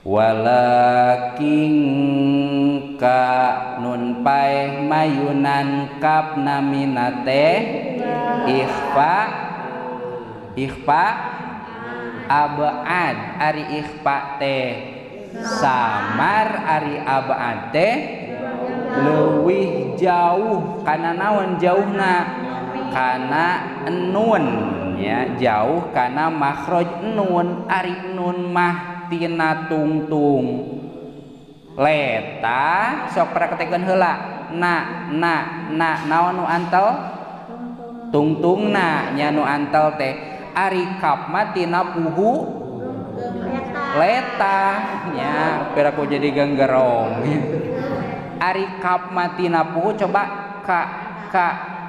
walakin ka nun paeh mayunan kap naminate ikhfa abad ari ikhfa teh samar ari abad teh leuwih jauh kana naon jauhna kana nun ya jauh kana makhraj nun ari nun mah tina tungtung leta sok praktekeun heula na naon nu antel tungtungna nya nu antel teh ari kap mah tina puhu leta nya piraku jadi ganggerong ari kap mah tina puhu coba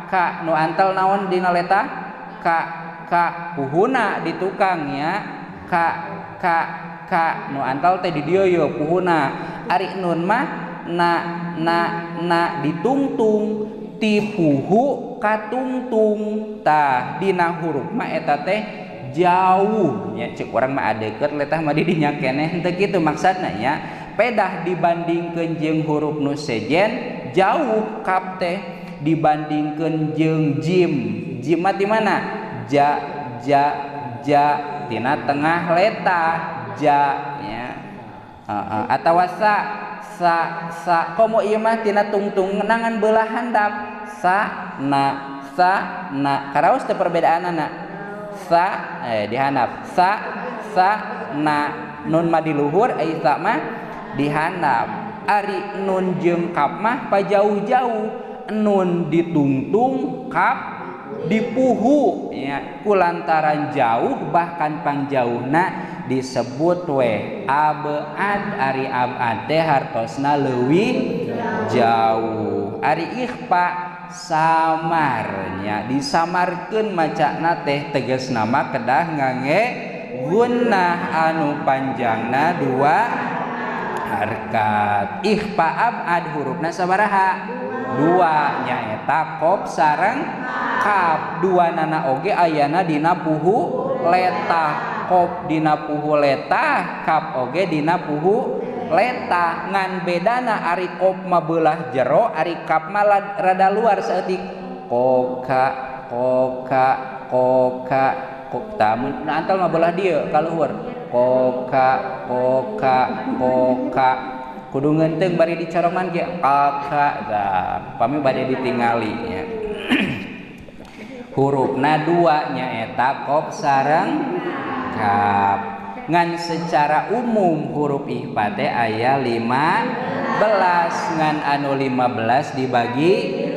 ka nu antel naon dina leta ka puhuna di tukang ya ka nu antal teh di dieu ye puhuna ari nun mah na ditungtung ti puhu ka tungtung tah dina huruf mah eta teh jauh nya ceuk urang mah adeukeut letah mah di dinya keneh henteu kitu maksudna nya pedah dibandingkeun jeung huruf nu sejen jauh kap teh dibandingkeun jeung jim mah di mana ja tina tengah leta ja ya atawa sa komo ieu mah tina tungtung nangan beulah handap sa na karaos teu perbedaanana sa di handap sa na nun mah di luhur ai sa mah di handap ari nun jeung kap mah pajauh-jauh nun ditungtung kap dipuhu ya kulantaran jauh bahkan pangjauhna disebut we abad ari abad teh hartosna leuwih jauh ari ikhfa samarnya disamarkeun macana teh tegasna mah kedah ngangge gunnah anu panjangna dua harkat ikhfa abad hurufna sabaraha dua nyaeta qaf sareng kaf dua nana oge ayana dina puhu letah qaf dina puhu letah kaf oge dina puhu letah ngan bedana ari qaf mah beulah jero ari kaf mah rada luar saeutik qoka tamun antal mah beulah dieu kaluhur qoka kudu ngeunteung bari dicoroman ge kakak da pami bade ditingali nya hurufna dua nyaeta qaf sareng kaf ngan secara umum huruf ikhfa teh aya 15 ngan anu 15 dibagi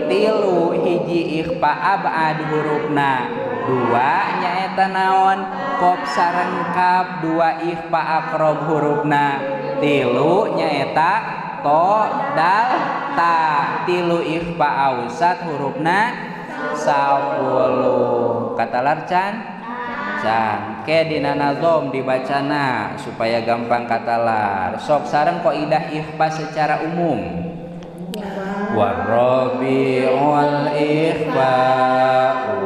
3 hiji ikhfa abad hurufna dua nyaeta naon qaf sareng kaf dua ikhfa aqrab hurufna 3 nyaeta to dal ta 3 ikhfa awsat hurufna 10 katalar can ke dina nazom dibacana supaya gampang katalar sok sareng qaidah ikhfa secara umum warabiul ikhfa'u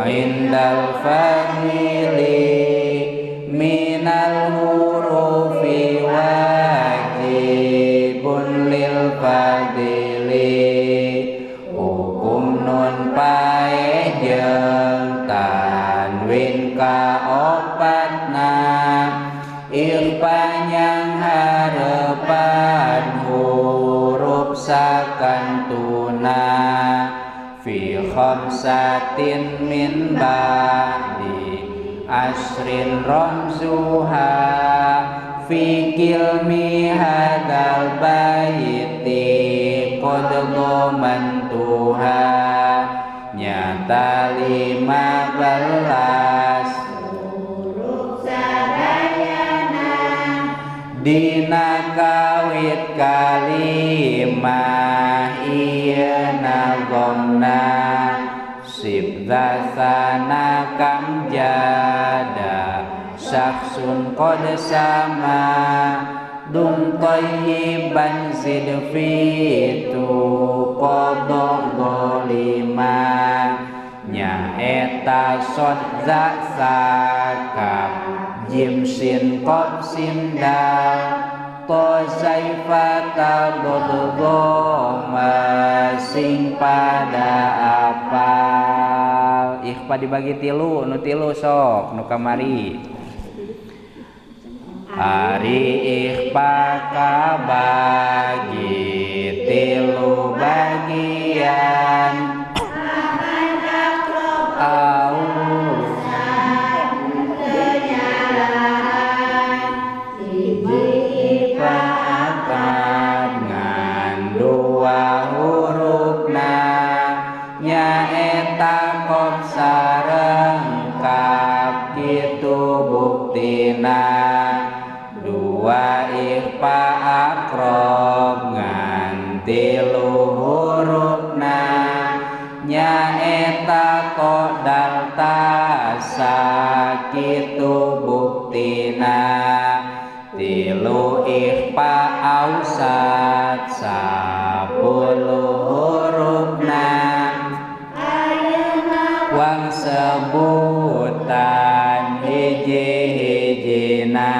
indal fadili minal hurufi wajibun lil fadili hukum nun paeh jeung tanwin ka opatna ikhfa nyang harepan huruf sakantuna fi khamsatin min ba'di asrin ramzuha fi kilmi hadal baiti qad dhamantuha nyata 15 huruf sadayana dina kawit kalimah ieu nazomna sibdasana kam jada syakhsun qad sama dum thayyiban zid fitu qadha dhalima nyaeta sodza sakab jim sin qaf sin dal to zaifata dodoma sing pada apal. Ikhfa dibagi tilu, nu tilu sok nu kamari. Ari ikhfa kabagi tilu bagian dua ikhfa akrob nganti luhurupna nyaeta kodal sakitu buktina tilu ikhfa ausat 10 hurufna wang sebutan hiji-hijina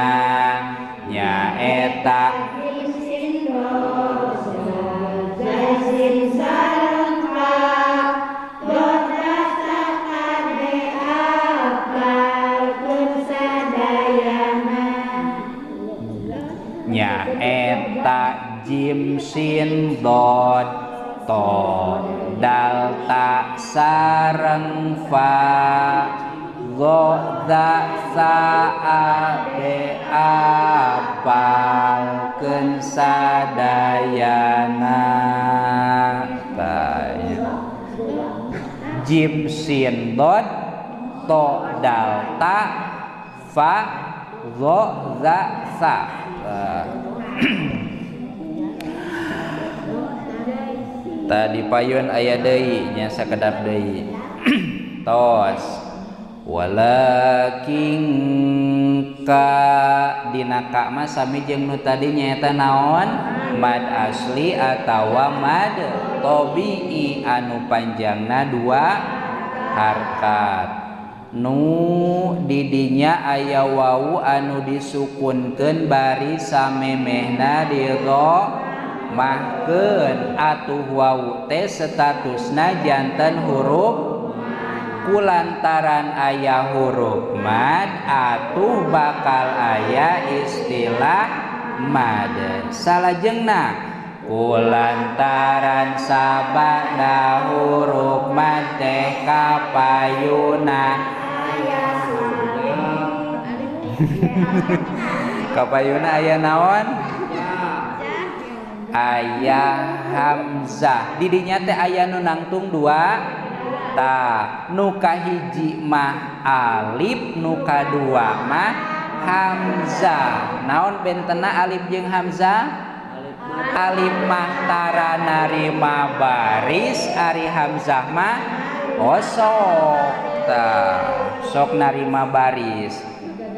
nyaeta nyaeta jim sin dot to dal ta sareng fa go da sa a de apalkeun sadayana jim sin dot to dal ta fa go da sa. Tadi payun aya deui nya sakedap deui tos walakin ka dina ka mah sami jeung nu tadi nyaeta naon mad asli atawa mad tabii anu panjangna 2 harkat nu didinya aya wawu anu disukunkeun bari samemehna digo mahkeun atuh wawu teh statusna janten huruf kulantaran aya huruf mad atuh bakal aya istilah mad salajengna kulantaran sabada huruf mad teh kapayuna kapayuna aya naon aya hamzah didinya teh aya nu nangtung 2 ta nu kahiji mah alif nu kadua mah hamzah naon bentena alif jeung hamzah alif mah tara narima baris ari hamzah mah sok ta sok narima baris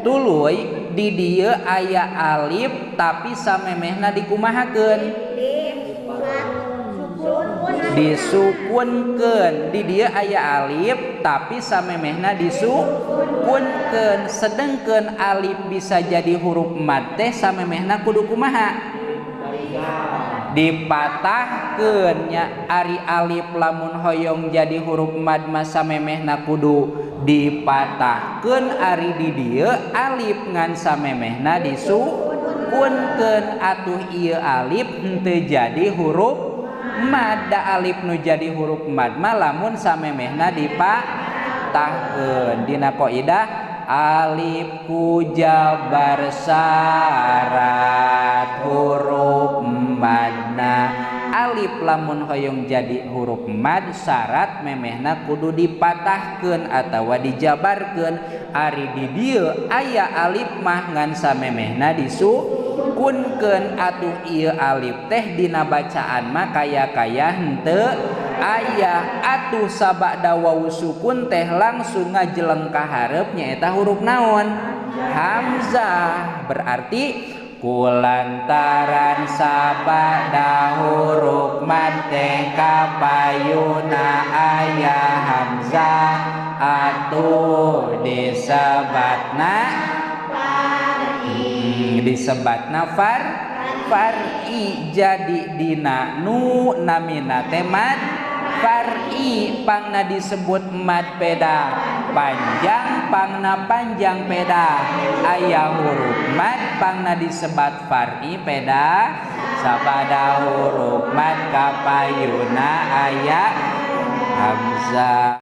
tuluy di dieu aya alif tapi samemehna dikumahakeun disukunkeun di dieu aya alif tapi samemehna disukunkeun sedengkeun alif bisa jadi huruf mad teh samemehna kudu kumaha dipatahkeun nya ari alif lamun hoyong jadi huruf mad mah samemehna kudu dipatahkeun ari di dieu alif ngan samemehna disukunkeun atuh ieu alif henteu jadi huruf mad da alif nu jadi huruf mad mah lamun samemehna dipatahkeun dina qaidah alif ku jabar syarat huruf madna alif lamun hoyong jadi huruf mad syarat memehna kudu dipatahkeun atawa dijabarkeun ari di dieu aya alif mah ngan samemehna disukunkeun atuh ieu alif teh dina bacaan mah kaya-kaya henteu aya atuh sabada wawu sukun teh langsung ngajeleng ka hareup nyaeta huruf naon hamzah berarti kulantaran sabada huruf mad teh kapayuna aya hamzah atuh disebatna Disebat nafar far'i jadi dina nu namina temat far'i pangna disebut mad peda panjang pangna panjang peda aya huruf mad pangna disebat far'i peda sabada huruf mad kapayuna aya hamzah.